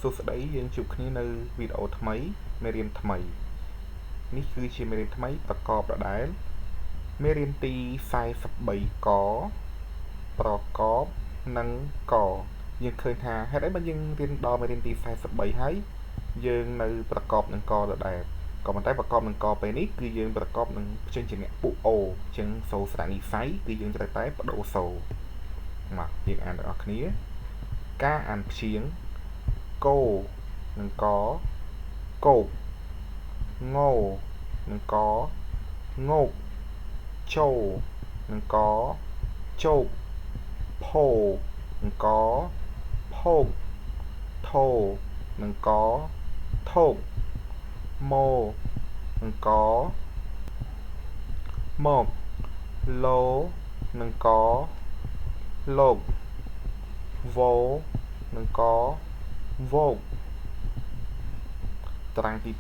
សួស្តីយើងជួបគ្នានៅវីដេអូថ្មីមេរៀនថ្មីនេះគឺជាមេរៀនថ្មីប្រកបដដែលមេរៀនទី43កប្រកបនិងកយើងឃើញថាហេតុអីបើយើងរៀនដល់មេរៀនទី43ហើយយើងនៅប្រកបនឹងកដដែលក៏ប៉ុន្តែប្រកបនឹងកពេលនេះគឺយើងប្រកបនឹងព្យញ្ជនៈពួកអូអញ្ចឹងសូរស្រៈនិស្ស័យគឺយើងត្រូវតែបដូរសូរមកយើងអានទាំងអស់គ្នាការអានព្យាង្គគោនិងកគោកងោនិងកងោកចូលនិងកជោកផោនិងកផោកថោនិងកថោកម៉ូនិងកមកលោនិងកលោកវោនិងកវោកតារាងទី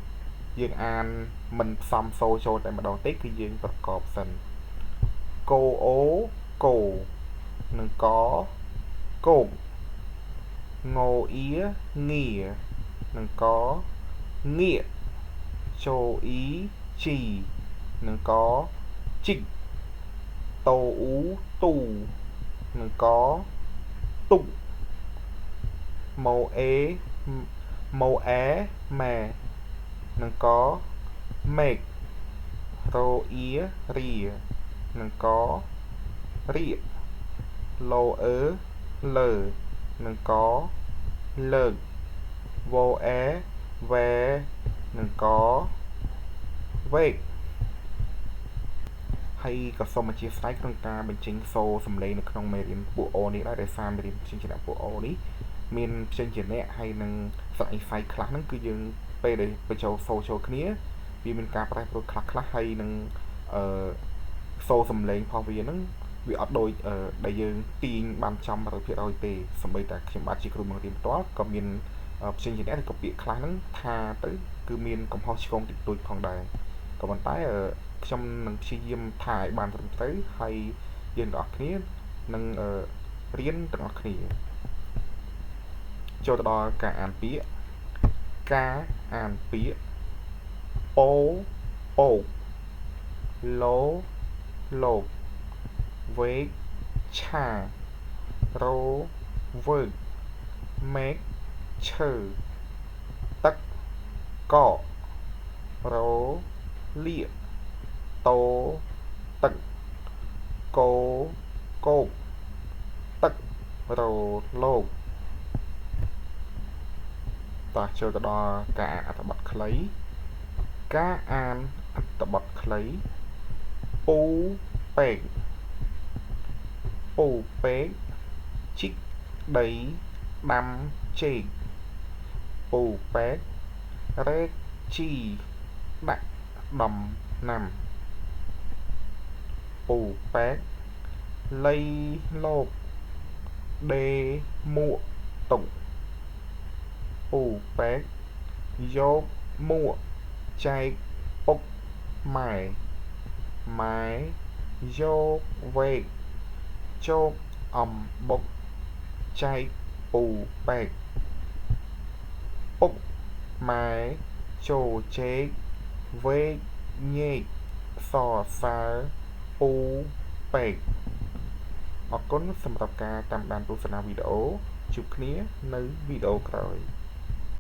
2យើងអានមិនផ្សំសូរចូលតែម្ដងទេគឺយើងប្រកបសិនកោអូកោនិងកគោកងោអ៊ីងានិងកងាកចូលអ៊ីជីនិងកជីកតូអ៊ូទូនិងកទុកម៉ូអេម៉ូអែម៉ែនិងកមេករោអ៊ីរីនិងករៀកឡូអឺលើនិងកលើកវ៉ូអែវ៉ែនិងកវេកហើយក៏សូមអធិស្ឋានក្នុងការបញ្ចេញសូរសំឡេងនៅក្នុងមេរៀនពួកអូនេះដែរដោយសារមេរៀនព្យញ្ជនៈពួកអូនេះមានព្យញ្ជនៈហើយនឹងស្រៈនិស្ស័យខ្លះហ្នឹងគឺយើងពេលដែលបញ្ចូលសូរចូលគ្នាវាមានការប្រែប្រួលខ្លះហើយនឹងសូរសំឡេងផងវាហ្នឹងវាអត់ដូចដែលយើងទាញបានចំ 100% ទេសូម្បីតែខ្ញុំបាទជាគ្រូបង្រៀនផ្ទាល់ក៏មានព្យញ្ជនៈឬក៏ពាក្យខ្លះហ្នឹងថាទៅគឺមានកំហុសឆ្គងតិចតួចផងដែរក៏ប៉ុន្តែខ្ញុំនឹងព្យាយាមថាឲ្យបានត្រឹមត្រូវហើយយើងទាំងអស់គ្នានឹងរៀនទាំងអស់គ្នាចូលទៅដល់ការអានពាក្យការអានពាក្យពោពោកលោលោកវេកឆារោវើកមេឃឈើទឹកកករោលៀកតោទឹកគោគោកទឹករោលោកតោះចូលទៅដល់ការអានអត្ថបទខ្លីការអានអត្ថបទខ្លីពូពេកពូពេកជីកដីដាំចេកពូពេករែកជីដាក់ដំណាំពូពេកលៃលោបដេមួកតុកពូពេកយកមួកចែកពុកម៉ែម៉ែយកវែកជោកអំបុកចែកពូពេកពុកម៉ែចូលជែកវែកញែកសរសើរពូពេកអរគុណសម្រាប់ការតាមដានទស្សនាវីដេអូជួបគ្នានៅវីដេអូក្រោយ